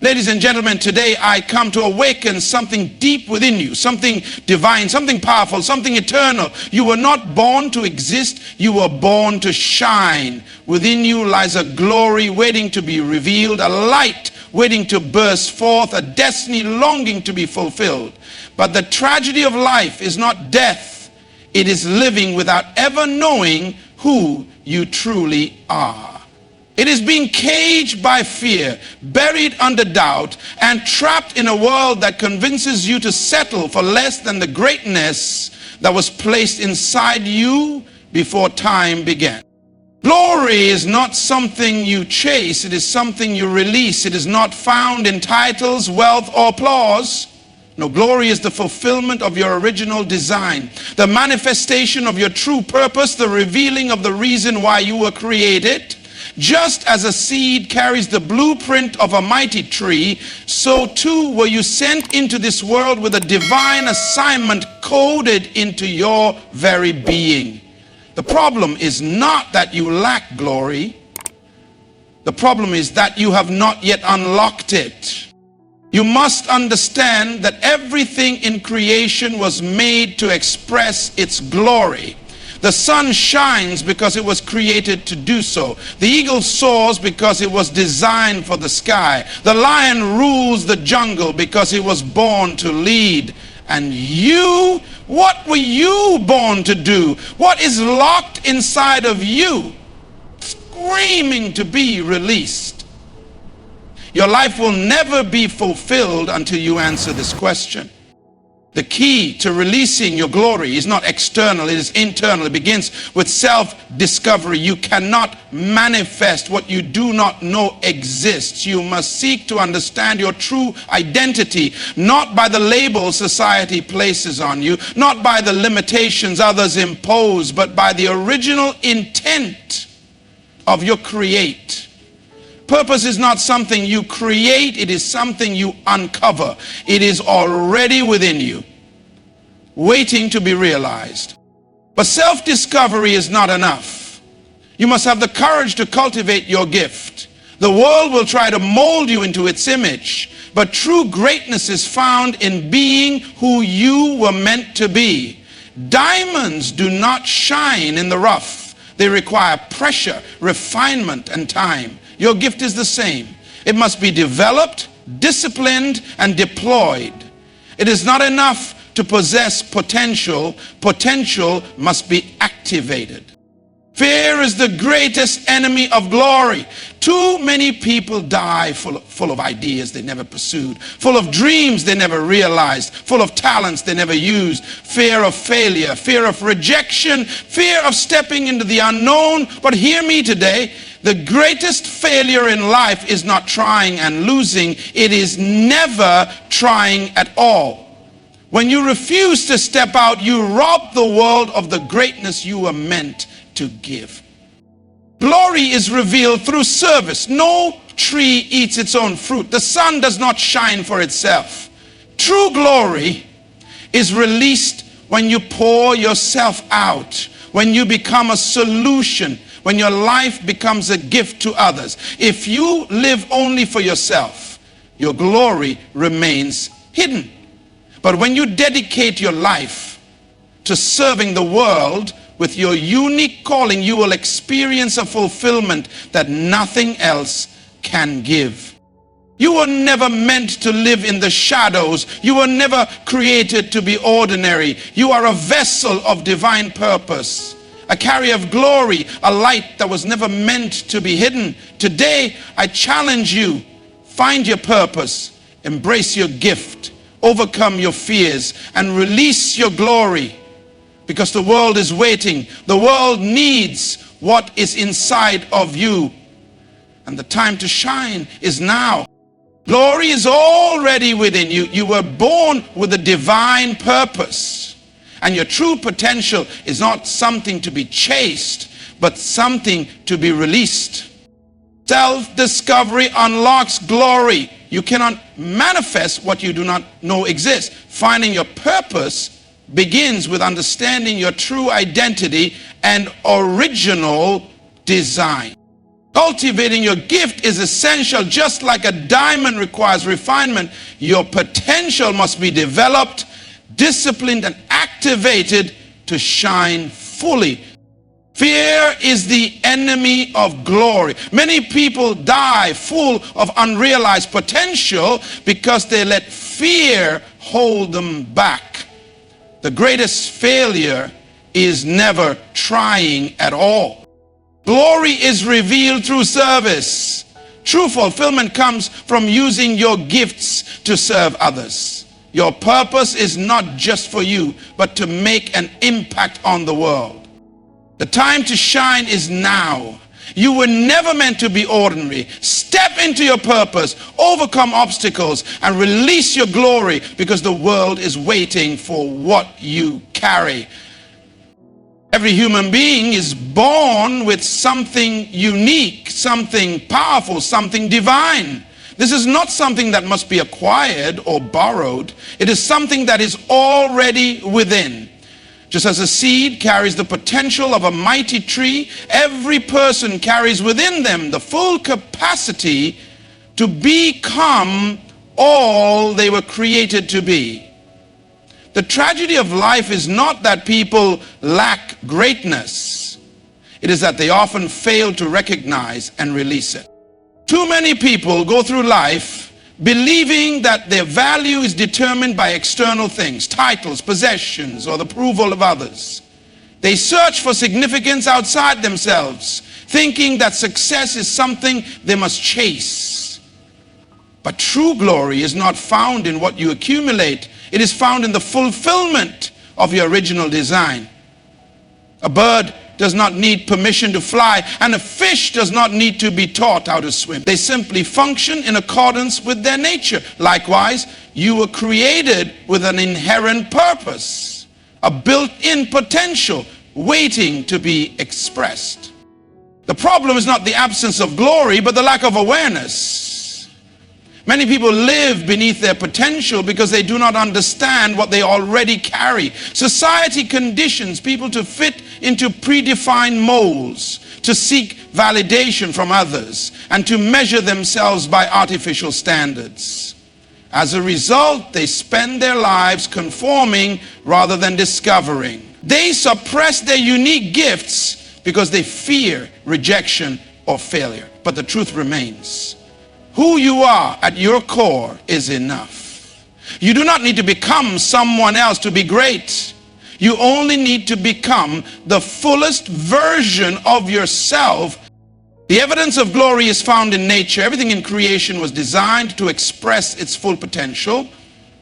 Ladies and gentlemen, today I come to awaken something deep within you, something divine, something powerful, something eternal. You were not born to exist, you were born to shine. Within you lies a glory waiting to be revealed, a light waiting to burst forth, a destiny longing to be fulfilled. But the tragedy of life is not death, it is living without ever knowing who you truly are. It is being caged by fear, buried under doubt, and trapped in a world that convinces you to settle for less than the greatness that was placed inside you before time began. Glory is not something you chase, it is something you release. It is not found in titles, wealth, or applause. No, glory is the fulfillment of your original design, the manifestation of your true purpose, the revealing of the reason why you were created. Just as a seed carries the blueprint of a mighty tree, so too were you sent into this world with a divine assignment coded into your very being. The problem is not that you lack glory. The problem is that you have not yet unlocked it. You must understand that everything in creation was made to express its glory. The sun shines because it was created to do so. The eagle soars because it was designed for the sky. The lion rules the jungle because it was born to lead. And you, what were you born to do? What is locked inside of you, screaming to be released? Your life will never be fulfilled until you answer this question. The key to releasing your glory is not external, it is internal. It begins with self-discovery. You cannot manifest what you do not know exists. You must seek to understand your true identity, not by the labels society places on you, not by the limitations others impose, but by the original intent of your create. Purpose is not something you create, it is something you uncover. It is already within you, waiting to be realized. But self-discovery is not enough. You must have the courage to cultivate your gift. The world will try to mold you into its image, but true greatness is found in being who you were meant to be. Diamonds do not shine in the rough. They require pressure, refinement, and time. Your gift is the same. It must be developed, disciplined, and deployed. It is not enough to possess potential. Potential must be activated. Fear is the greatest enemy of glory. Too many people die full of ideas they never pursued, full of dreams they never realized, full of talents they never used. Fear of failure, fear of rejection, fear of stepping into the unknown. But hear me today, the greatest failure in life is not trying and losing. It is never trying at all. When you refuse to step out, you rob the world of the greatness you were meant to give. Glory is revealed through service. No tree eats its own fruit. The sun does not shine for itself. True glory is released when you pour yourself out, when you become a solution, when your life becomes a gift to others. If you live only for yourself, your glory remains hidden. But when you dedicate your life to serving the world with your unique calling, you will experience a fulfillment that nothing else can give. You were never meant to live in the shadows. You were never created to be ordinary. You are a vessel of divine purpose, a carrier of glory, a light that was never meant to be hidden. Today, I challenge you, find your purpose, embrace your gift, overcome your fears, and release your glory, because the world is waiting. The world needs what is inside of you, and the time to shine is now. Glory is already within you. You were born with a divine purpose. And your true potential is not something to be chased, but something to be released. Self-discovery unlocks glory. You cannot manifest what you do not know exists. Finding your purpose begins with understanding your true identity and original design. Cultivating your gift is essential. Just like a diamond requires refinement, your potential must be developed, disciplined, and activated to shine fully. Fear is the enemy of glory. Many people die full of unrealized potential because they let fear hold them back. The greatest failure is never trying at all. Glory is revealed through service. True fulfillment comes from using your gifts to serve others. Your purpose is not just for you, but to make an impact on the world. The time to shine is now. You were never meant to be ordinary. Step into your purpose, overcome obstacles, and release your glory, because the world is waiting for what you carry. Every human being is born with something unique, something powerful, something divine. This is not something that must be acquired or borrowed. It is something that is already within. Just as a seed carries the potential of a mighty tree, every person carries within them the full capacity to become all they were created to be. The tragedy of life is not that people lack greatness. It is that they often fail to recognize and release it. Too many people go through life believing that their value is determined by external things, titles, possessions, or the approval of others. They search for significance outside themselves, thinking that success is something they must chase. But true glory is not found in what you accumulate. It is found in the fulfillment of your original design. A bird does not need permission to fly, and a fish does not need to be taught how to swim. They simply function in accordance with their nature. Likewise, you were created with an inherent purpose, a built-in potential waiting to be expressed. The problem is not the absence of glory, but the lack of awareness. Many people live beneath their potential because they do not understand what they already carry. Society conditions people to fit into predefined molds, to seek validation from others, and to measure themselves by artificial standards. As a result, they spend their lives conforming rather than discovering. They suppress their unique gifts because they fear rejection or failure. But the truth remains. Who you are at your core is enough. You do not need to become someone else to be great. You only need to become the fullest version of yourself. The evidence of glory is found in nature. Everything in creation was designed to express its full potential.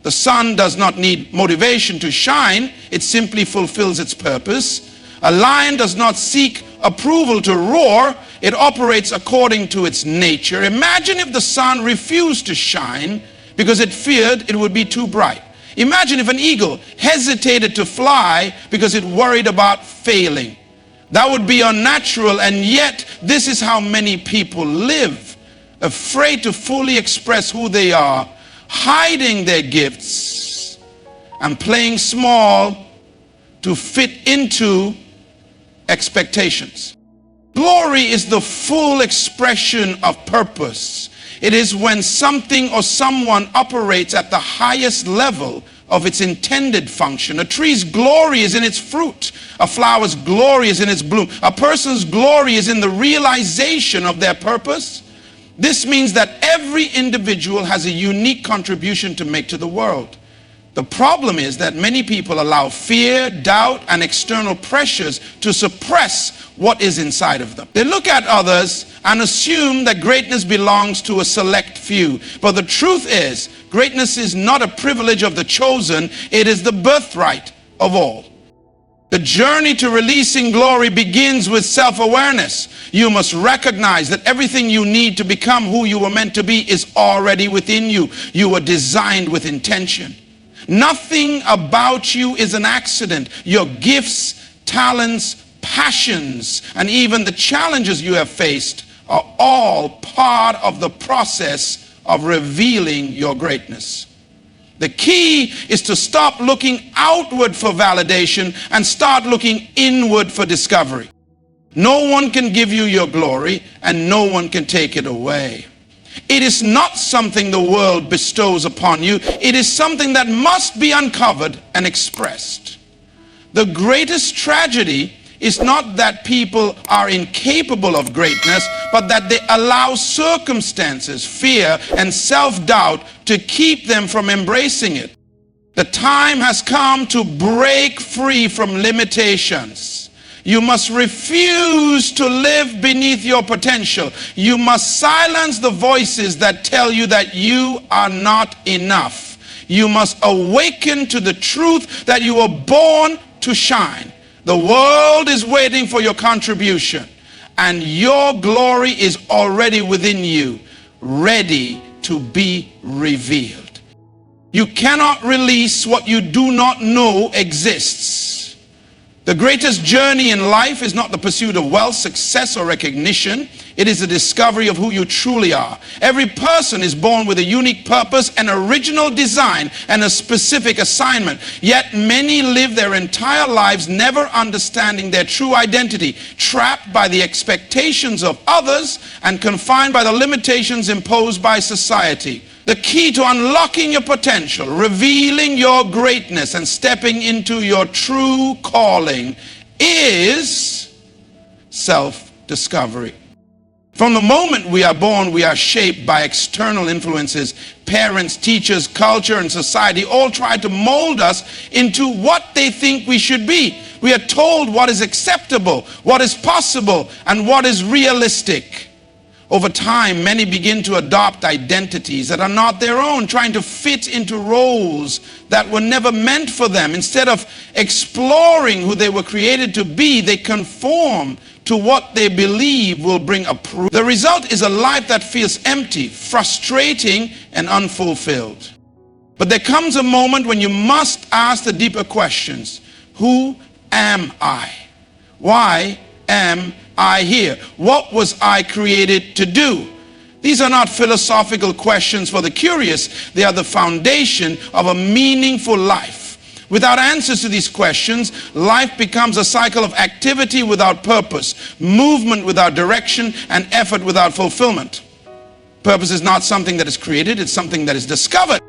The sun does not need motivation to shine. It simply fulfills its purpose. A lion does not seek approval to roar. It operates according to its nature. Imagine if the sun refused to shine because it feared it would be too bright. Imagine if an eagle hesitated to fly because it worried about failing. That would be unnatural, and yet this is how many people live, afraid to fully express who they are, hiding their gifts, and playing small to fit into expectations. Glory is the full expression of purpose. It is when something or someone operates at the highest level of its intended function. A tree's glory is in its fruit. A flower's glory is in its bloom. A person's glory is in the realization of their purpose. This means that every individual has a unique contribution to make to the world. The problem is that many people allow fear, doubt, and external pressures to suppress what is inside of them. They look at others and assume that greatness belongs to a select few. But the truth is, greatness is not a privilege of the chosen, it is the birthright of all. The journey to releasing glory begins with self-awareness. You must recognize that everything you need to become who you were meant to be is already within you. You were designed with intention. Nothing about you is an accident. Your gifts, talents, passions, and even the challenges you have faced are all part of the process of revealing your greatness. The key is to stop looking outward for validation and start looking inward for discovery. No one can give you your glory, and no one can take it away. It is not something the world bestows upon you. It is something that must be uncovered and expressed. The greatest tragedy is not that people are incapable of greatness, but that they allow circumstances, fear, and self-doubt to keep them from embracing it. The time has come to break free from limitations. You must refuse to live beneath your potential. You must silence the voices that tell you that you are not enough. You must awaken to the truth that you were born to shine. The world is waiting for your contribution, and your glory is already within you, ready to be revealed. You cannot release what you do not know exists. The greatest journey in life is not the pursuit of wealth, success, or recognition. It is the discovery of who you truly are. Every person is born with a unique purpose, an original design, and a specific assignment. Yet many live their entire lives never understanding their true identity, trapped by the expectations of others and confined by the limitations imposed by society. The key to unlocking your potential, revealing your greatness, and stepping into your true calling is self-discovery. From the moment we are born, we are shaped by external influences. Parents, teachers, culture, and society all try to mold us into what they think we should be. We are told what is acceptable, what is possible, and what is realistic. Over time, many begin to adopt identities that are not their own, trying to fit into roles that were never meant for them. Instead of exploring who they were created to be, they conform to what they believe will bring approval. The result is a life that feels empty, frustrating, and unfulfilled. But there comes a moment when you must ask the deeper questions. Who am I? Why am I here? What was I created to do? These are not philosophical questions for the curious. They are the foundation of a meaningful life. Without answers to these questions, life becomes a cycle of activity without purpose, movement without direction, and effort without fulfillment. Purpose is not something that is created, it's something that is discovered.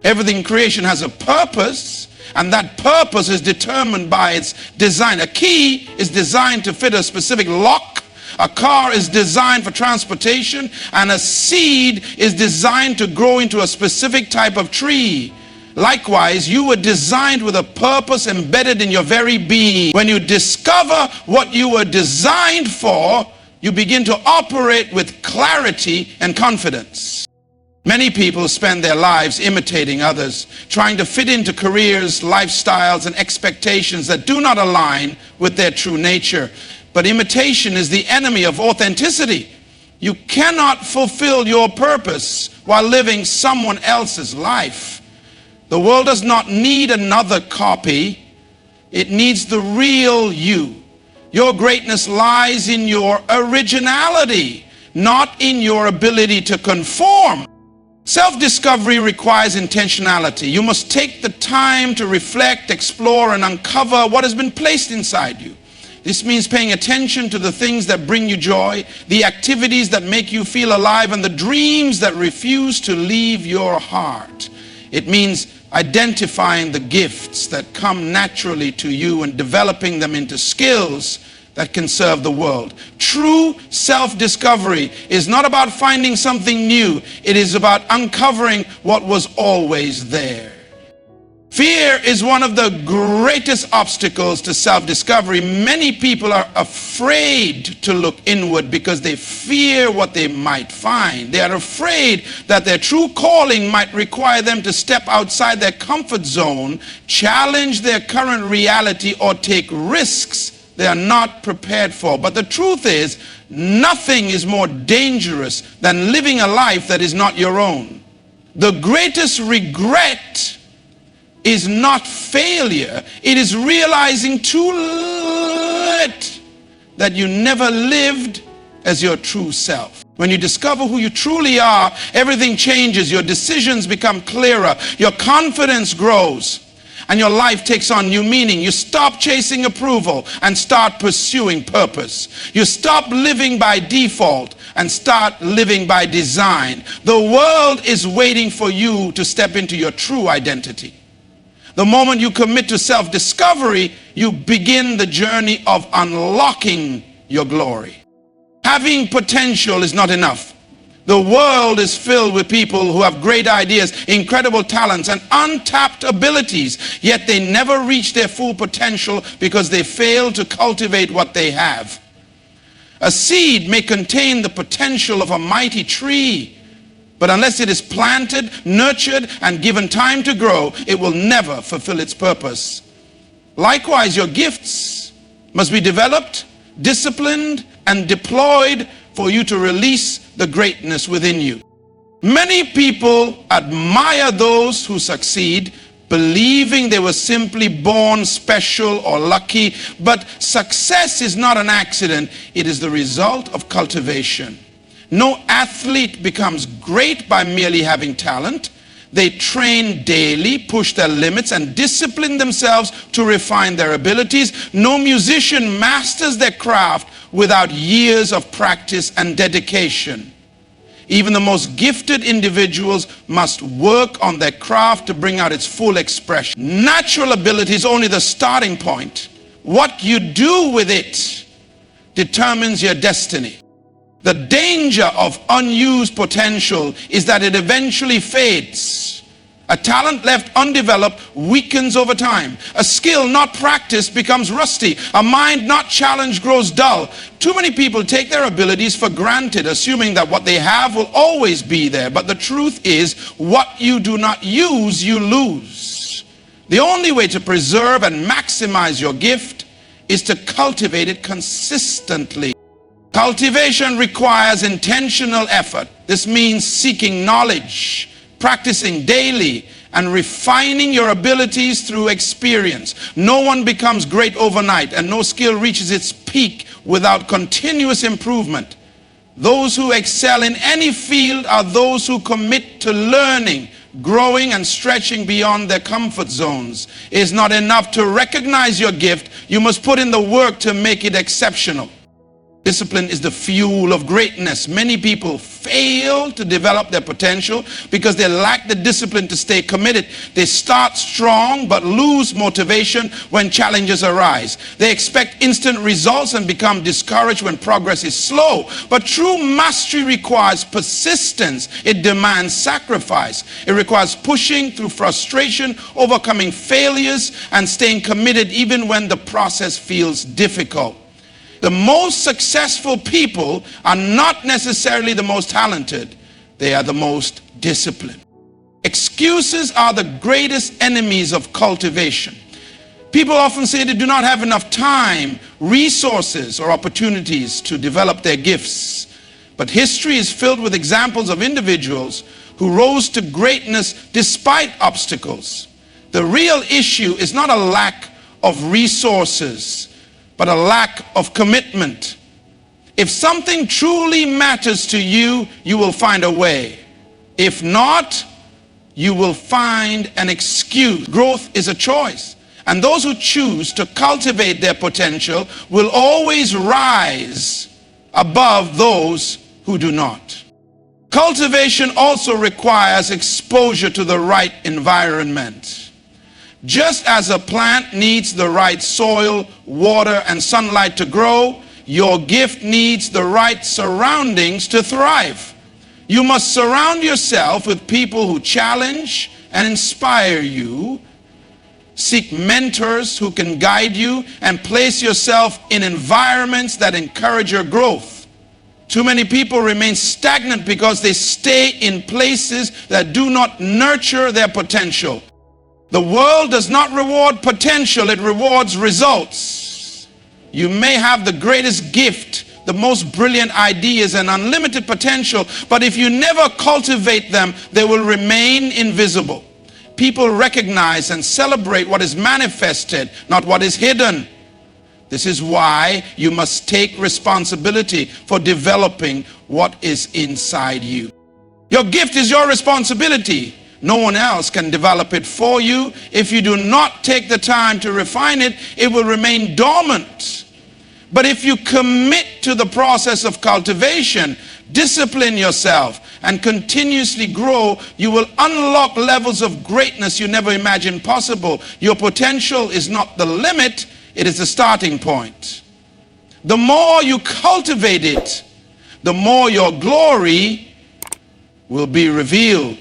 Everything in creation has a purpose, and that purpose is determined by its design. A key is designed to fit a specific lock. A car is designed for transportation, and a seed is designed to grow into a specific type of tree. Likewise, you were designed with a purpose embedded in your very being. When you discover what you were designed for, you begin to operate with clarity and confidence. Many people spend their lives imitating others, trying to fit into careers, lifestyles, and expectations that do not align with their true nature. But imitation is the enemy of authenticity. You cannot fulfill your purpose while living someone else's life. The world does not need another copy. It needs the real you. Your greatness lies in your originality, not in your ability to conform. Self-discovery requires intentionality. You must take the time to reflect, explore, and uncover what has been placed inside you. This means paying attention to the things that bring you joy, the activities that make you feel alive, and the dreams that refuse to leave your heart. It means identifying the gifts that come naturally to you and developing them into skills that can serve the world. True self-discovery is not about finding something new. It is about uncovering what was always there. Fear is one of the greatest obstacles to self-discovery. Many people are afraid to look inward because they fear what they might find. They are afraid that their true calling might require them to step outside their comfort zone, challenge their current reality, or take risks they are not prepared for. But the truth is, nothing is more dangerous than living a life that is not your own. The greatest regret is not failure. It is realizing too late that you never lived as your true self. When you discover who you truly are, everything changes. Your decisions become clearer. Your confidence grows. and your life takes on new meaning. You stop chasing approval and start pursuing purpose. You stop living by default and start living by design. The world is waiting for you to step into your true identity. The moment you commit to self-discovery, you begin the journey of unlocking your glory. Having potential is not enough. The world is filled with people who have great ideas, incredible talents, and untapped abilities, yet they never reach their full potential because they fail to cultivate what they have. A seed may contain the potential of a mighty tree, but unless it is planted, nurtured, and given time to grow, it will never fulfill its purpose. Likewise, your gifts must be developed, disciplined, and deployed for you to release the greatness within you. Many people admire those who succeed, believing they were simply born special or lucky, but success is not an accident. It is the result of cultivation. No athlete becomes great by merely having talent. They train daily, push their limits, and discipline themselves to refine their abilities. No musician masters their craft without years of practice and dedication. Even the most gifted individuals must work on their craft to bring out its full expression. Natural ability is only the starting point. What you do with it determines your destiny. The danger of unused potential is that it eventually fades. A talent left undeveloped weakens over time. A skill not practiced becomes rusty. A mind not challenged grows dull. Too many people take their abilities for granted, assuming that what they have will always be there. But the truth is, what you do not use, you lose. The only way to preserve and maximize your gift is to cultivate it consistently. Cultivation requires intentional effort. This means seeking knowledge, practicing daily, and refining your abilities through experience. No one becomes great overnight, and no skill reaches its peak without continuous improvement. Those who excel in any field are those who commit to learning, growing, and stretching beyond their comfort zones. It is not enough to recognize your gift. You must put in the work to make it exceptional. Discipline is the fuel of greatness. Many people fail to develop their potential because they lack the discipline to stay committed. They start strong but lose motivation when challenges arise. They expect instant results and become discouraged when progress is slow. But true mastery requires persistence. It demands sacrifice. It requires pushing through frustration, overcoming failures, and staying committed even when the process feels difficult. The most successful people are not necessarily the most talented. They are the most disciplined. Excuses are the greatest enemies of cultivation. People often say they do not have enough time, resources, or opportunities to develop their gifts. But history is filled with examples of individuals who rose to greatness despite obstacles. The real issue is not a lack of resources, but a lack of commitment. If something truly matters to you, you will find a way. If not, you will find an excuse. Growth is a choice, and those who choose to cultivate their potential will always rise above those who do not. Cultivation also requires exposure to the right environment. Just as a plant needs the right soil, water, and sunlight to grow, your gift needs the right surroundings to thrive. You must surround yourself with people who challenge and inspire you. Seek mentors who can guide you, and place yourself in environments that encourage your growth. Too many people remain stagnant because they stay in places that do not nurture their potential. The world does not reward potential, it rewards results. You may have the greatest gift, the most brilliant ideas, and unlimited potential, but if you never cultivate them, they will remain invisible. People recognize and celebrate what is manifested, not what is hidden. This is why you must take responsibility for developing what is inside you. Your gift is your responsibility. No one else can develop it for you. If you do not take the time to refine it, it will remain dormant. But if you commit to the process of cultivation, discipline yourself, and continuously grow, you will unlock levels of greatness you never imagined possible. Your potential is not the limit, it is the starting point. The more you cultivate it, the more your glory will be revealed.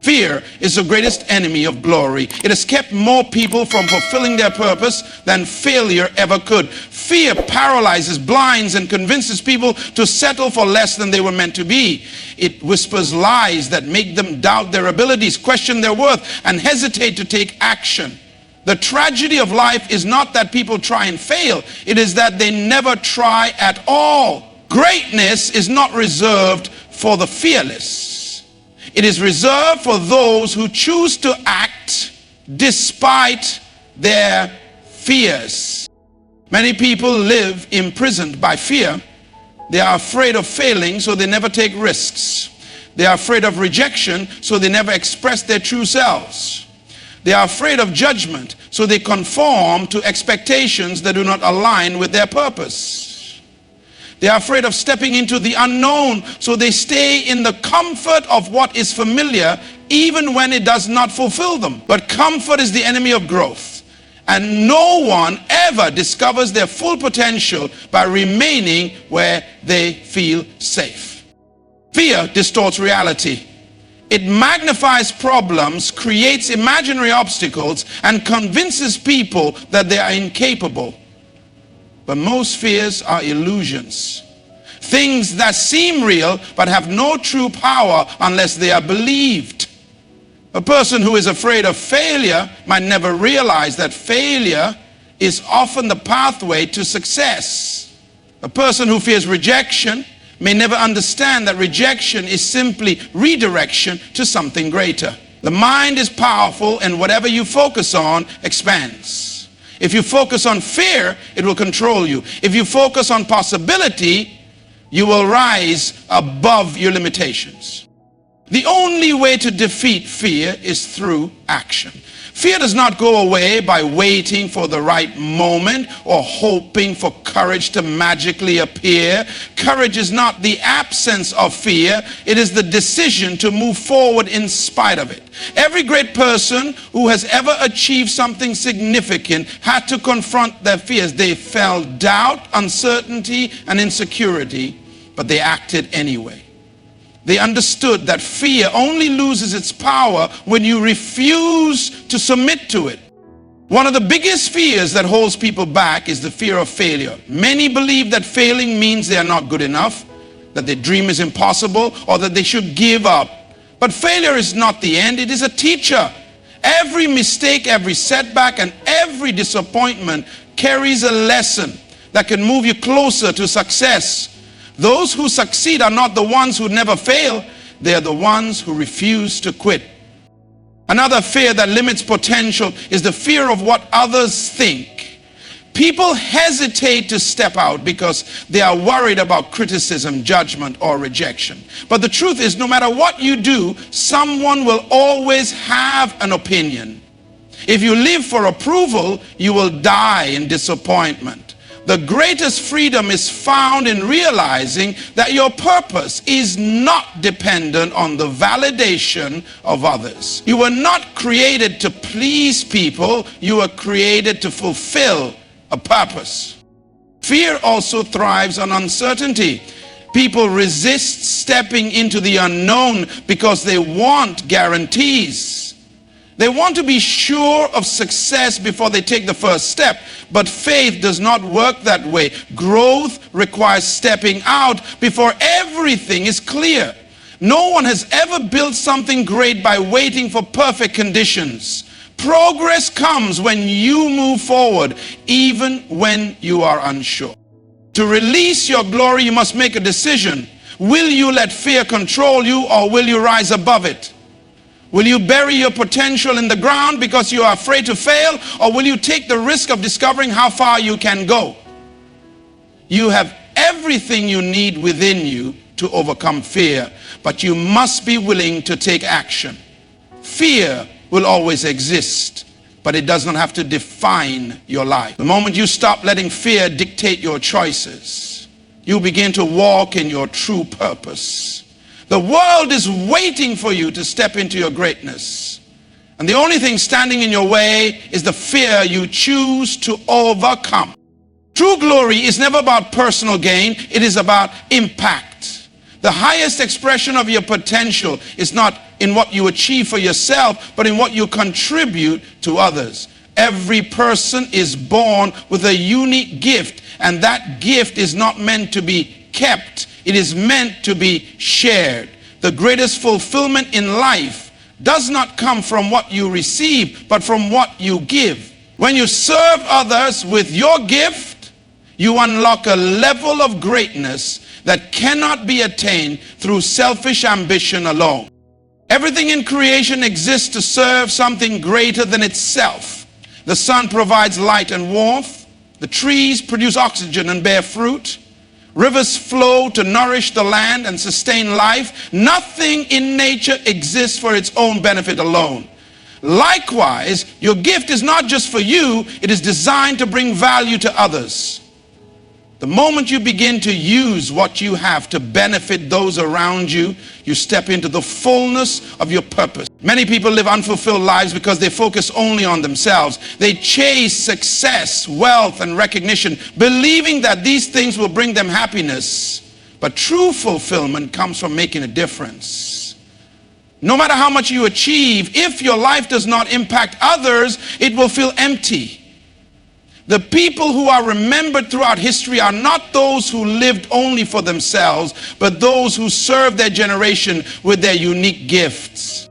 Fear is the greatest enemy of glory. It has kept more people from fulfilling their purpose than failure ever could. Fear paralyzes, blinds, and convinces people to settle for less than they were meant to be. It whispers lies that make them doubt their abilities, question their worth, and hesitate to take action. The tragedy of life is not that people try and fail. It is that they never try at all. Greatness is not reserved for the fearless. It is reserved for those who choose to act despite their fears. Many people live imprisoned by fear. They are afraid of failing, so they never take risks. They are afraid of rejection, so they never express their true selves. They are afraid of judgment, so they conform to expectations that do not align with their purpose. They are afraid of stepping into the unknown, so they stay in the comfort of what is familiar, even when it does not fulfill them. But comfort is the enemy of growth, and no one ever discovers their full potential by remaining where they feel safe. Fear distorts reality. It magnifies problems, creates imaginary obstacles, and convinces people that they are incapable. But most fears are illusions. Things that seem real but have no true power unless they are believed. A person who is afraid of failure might never realize that failure is often the pathway to success. A person who fears rejection may never understand that rejection is simply redirection to something greater. The mind is powerful, and whatever you focus on expands. If you focus on fear, it will control you. If you focus on possibility, you will rise above your limitations. The only way to defeat fear is through action. Fear does not go away by waiting for the right moment or hoping for courage to magically appear. Courage is not the absence of fear. It is the decision to move forward in spite of it. Every great person who has ever achieved something significant had to confront their fears. They felt doubt, uncertainty, and insecurity, but they acted anyway. They understood that fear only loses its power when you refuse to submit to it. One of the biggest fears that holds people back is the fear of failure. Many believe that failing means they are not good enough, that their dream is impossible, or that they should give up. But failure is not the end, it is a teacher. Every mistake, every setback, and every disappointment carries a lesson that can move you closer to success. Those who succeed are not the ones who never fail. They are the ones who refuse to quit. Another fear that limits potential is the fear of what others think. People hesitate to step out because they are worried about criticism, judgment, or rejection. But the truth is, no matter what you do, someone will always have an opinion. If you live for approval, you will die in disappointment. The greatest freedom is found in realizing that your purpose is not dependent on the validation of others. You were not created to please people. You were created to fulfill a purpose. Fear also thrives on uncertainty. People resist stepping into the unknown because they want guarantees. They want to be sure of success before they take the first step. But faith does not work that way. Growth requires stepping out before everything is clear. No one has ever built something great by waiting for perfect conditions. Progress comes when you move forward, even when you are unsure. To release your glory, you must make a decision. Will you let fear control you, or will you rise above it? Will you bury your potential in the ground because you are afraid to fail, or will you take the risk of discovering how far you can go? You have everything you need within you to overcome fear, but you must be willing to take action. Fear will always exist, but it does not have to define your life. The moment you stop letting fear dictate your choices, you begin to walk in your true purpose. The world is waiting for you to step into your greatness. And the only thing standing in your way is the fear you choose to overcome. True glory is never about personal gain. It is about impact. The highest expression of your potential is not in what you achieve for yourself, but in what you contribute to others. Every person is born with a unique gift, and that gift is not meant to be kept. It is meant to be shared. The greatest fulfillment in life does not come from what you receive, but from what you give. When you serve others with your gift, you unlock a level of greatness that cannot be attained through selfish ambition alone. Everything in creation exists to serve something greater than itself. The sun provides light and warmth. The trees produce oxygen and bear fruit. Rivers flow to nourish the land and sustain life. Nothing in nature exists for its own benefit alone. Likewise, your gift is not just for you, it is designed to bring value to others. The moment you begin to use what you have to benefit those around you, you step into the fullness of your purpose. Many people live unfulfilled lives because they focus only on themselves. They chase success, wealth, and recognition, believing that these things will bring them happiness. But true fulfillment comes from making a difference. No matter how much you achieve, if your life does not impact others, it will feel empty. The people who are remembered throughout history are not those who lived only for themselves, but those who served their generation with their unique gifts.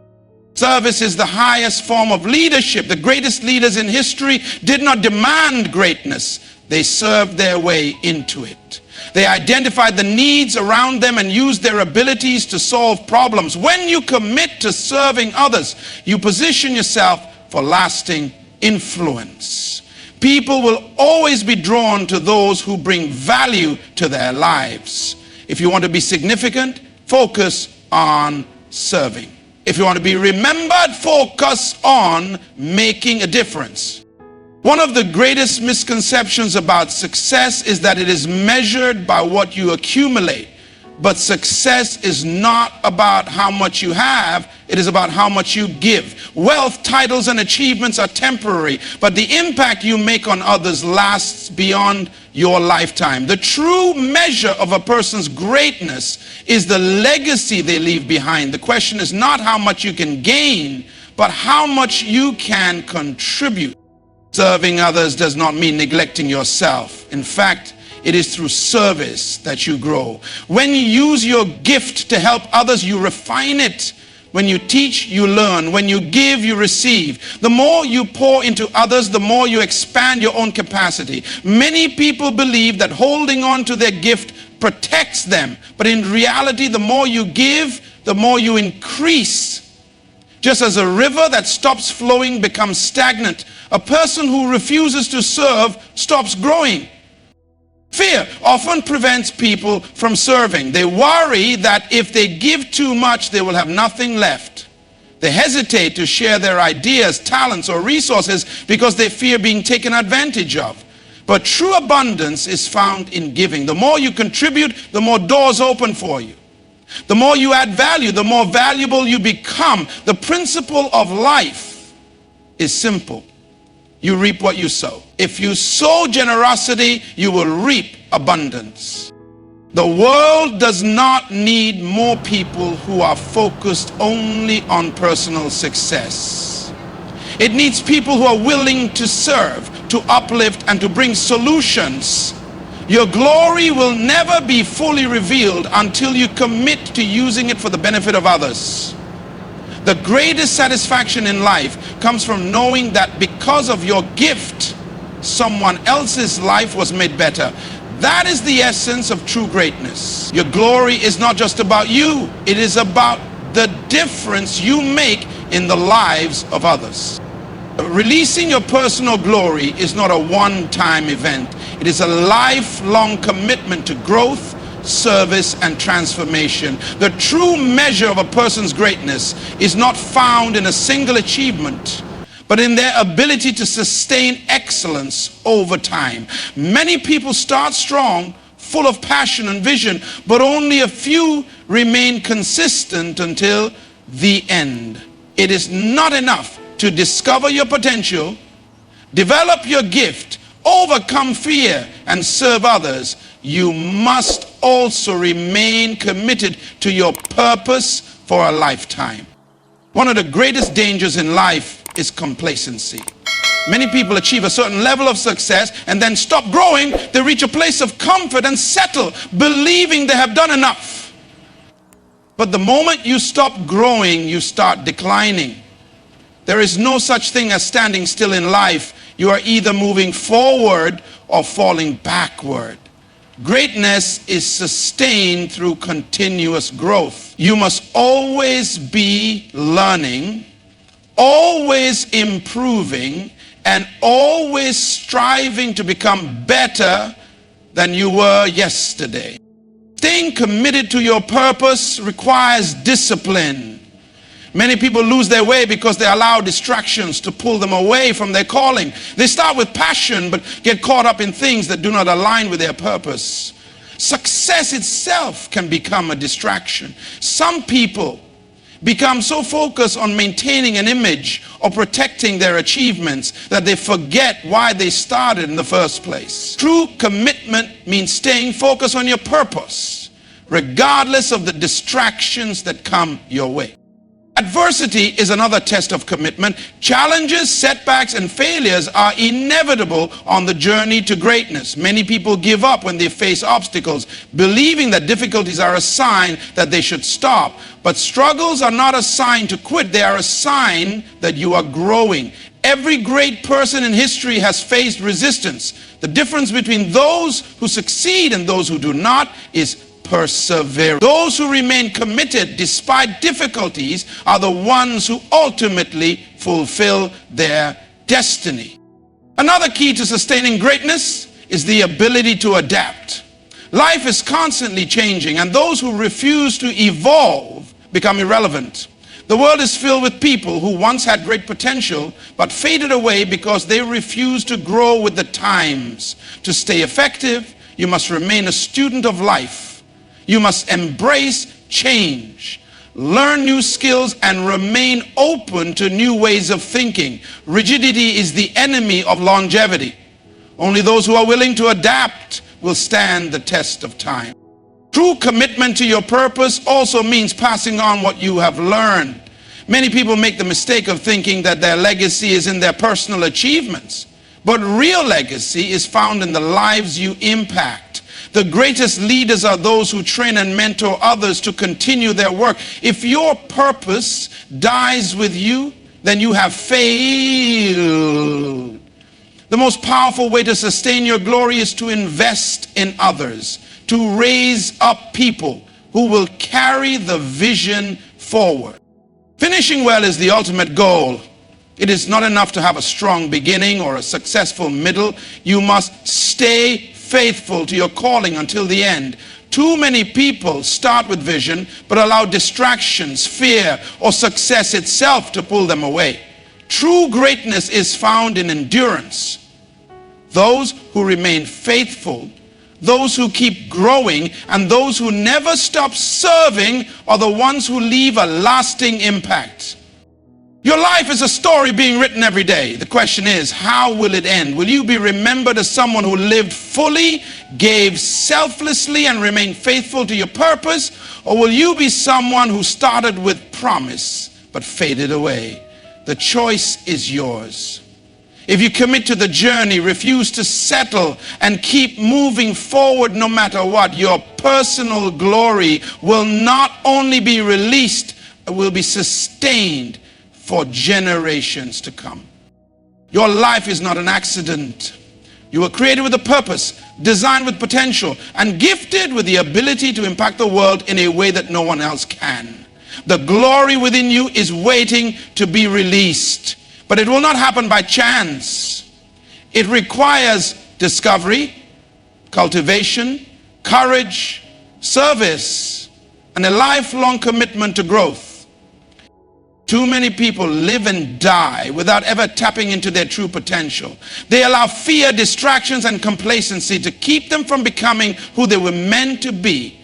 Service is the highest form of leadership. The greatest leaders in history did not demand greatness. They served their way into it. They identified the needs around them and used their abilities to solve problems. When you commit to serving others, you position yourself for lasting influence. People will always be drawn to those who bring value to their lives. If you want to be significant, focus on serving. If you want to be remembered, focus on making a difference. One of the greatest misconceptions about success is that it is measured by what you accumulate. But success is not about how much you have, it is about how much you give. Wealth, titles, and achievements are temporary, but the impact you make on others lasts beyond your lifetime. The true measure of a person's greatness is the legacy they leave behind. The question is not how much you can gain, but how much you can contribute. Serving others does not mean neglecting yourself. In fact, it is through service that you grow. When you use your gift to help others, you refine it. When you teach, you learn. When you give, you receive. The more you pour into others, the more you expand your own capacity. Many people believe that holding on to their gift protects them. But in reality, the more you give, the more you increase. Just as a river that stops flowing becomes stagnant, a person who refuses to serve stops growing. Fear often prevents people from serving. They worry that if they give too much, they will have nothing left. They hesitate to share their ideas, talents, or resources because they fear being taken advantage of. But true abundance is found in giving. The more you contribute, the more doors open for you. The more you add value, the more valuable you become. The principle of life is simple. You reap what you sow. If you sow generosity, you will reap abundance. The world does not need more people who are focused only on personal success. It needs people who are willing to serve, to uplift, and to bring solutions. Your glory will never be fully revealed until you commit to using it for the benefit of others. The greatest satisfaction in life comes from knowing that because of your gift, someone else's life was made better. That is the essence of true greatness. Your glory is not just about you. It is about the difference you make in the lives of others. Releasing your personal glory is not a one-time event. It is a lifelong commitment to growth, service, and transformation. The true measure of a person's greatness is not found in a single achievement, but in their ability to sustain excellence over time. Many people start strong, full of passion and vision, but only a few remain consistent until the end. It is not enough to discover your potential, develop your gift, overcome fear, and serve others. You must also remain committed to your purpose for a lifetime. One of the greatest dangers in life is complacency. Many people achieve a certain level of success and then stop growing. They reach a place of comfort and settle, believing they have done enough. But the moment you stop growing, you start declining. There is no such thing as standing still in life. You are either moving forward or falling backward. Greatness is sustained through continuous growth. You must always be learning, always improving, and always striving to become better than you were yesterday. Staying committed to your purpose requires discipline. Many people lose their way because they allow distractions to pull them away from their calling. They start with passion but get caught up in things that do not align with their purpose. Success itself can become a distraction. Some people become so focused on maintaining an image or protecting their achievements that they forget why they started in the first place. True commitment means staying focused on your purpose, regardless of the distractions that come your way. Adversity is another test of commitment. Challenges, setbacks, and failures are inevitable on the journey to greatness. Many people give up when they face obstacles, believing that difficulties are a sign that they should stop. But struggles are not a sign to quit. They are a sign that you are growing. Every great person in history has faced resistance. The difference between those who succeed and those who do not is perseverance. Those who remain committed despite difficulties are the ones who ultimately fulfill their destiny. Another key to sustaining greatness is the ability to adapt. Life is constantly changing, and those who refuse to evolve become irrelevant. The world is filled with people who once had great potential but faded away because they refused to grow with the times. To stay effective, you must remain a student of life. You must embrace change, learn new skills, and remain open to new ways of thinking. Rigidity is the enemy of longevity. Only those who are willing to adapt will stand the test of time. True commitment to your purpose also means passing on what you have learned. Many people make the mistake of thinking that their legacy is in their personal achievements, but real legacy is found in the lives you impact. The greatest leaders are those who train and mentor others to continue their work. If your purpose dies with you, then you have failed. The most powerful way to sustain your glory is to invest in others, to raise up people who will carry the vision forward. Finishing well is the ultimate goal. It is not enough to have a strong beginning or a successful middle. You must stay faithful to your calling until the end. Too many people start with vision but allow distractions, fear, or success itself to pull them away. True greatness is found in endurance. Those who remain faithful, those who keep growing, and those who never stop serving are the ones who leave a lasting impact. Your life is a story being written every day. The question is, how will it end? Will you be remembered as someone who lived fully, gave selflessly, and remained faithful to your purpose? Or will you be someone who started with promise but faded away? The choice is yours. If you commit to the journey, refuse to settle, and keep moving forward no matter what, your personal glory will not only be released, it will be sustained for generations to come. Your life is not an accident. You were created with a purpose, designed with potential, and gifted with the ability to impact the world in a way that no one else can. The glory within you is waiting to be released, but it will not happen by chance. It requires discovery, cultivation, courage, service, and a lifelong commitment to growth. Too many people live and die without ever tapping into their true potential. They allow fear, distractions, and complacency to keep them from becoming who they were meant to be.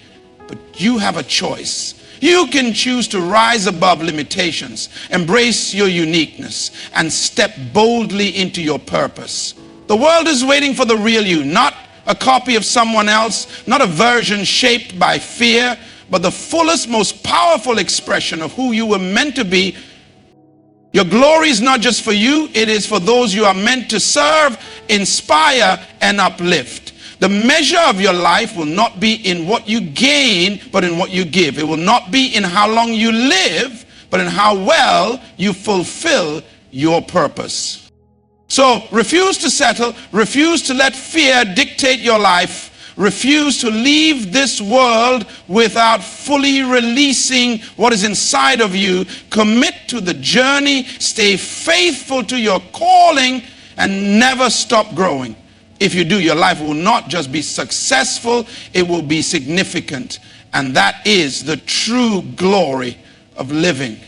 But you have a choice. You can choose to rise above limitations, embrace your uniqueness, and step boldly into your purpose. The world is waiting for the real you, not a copy of someone else, not a version shaped by fear, but the fullest, most powerful expression of who you were meant to be. Your glory is not just for you, it is for those you are meant to serve, inspire, and uplift. The measure of your life will not be in what you gain, but in what you give. It will not be in how long you live, but in how well you fulfill your purpose. So refuse to settle, refuse to let fear dictate your life, refuse to leave this world without fully releasing what is inside of you. Commit to the journey, stay faithful to your calling, and never stop growing. If you do, your life will not just be successful, it will be significant. And that is the true glory of living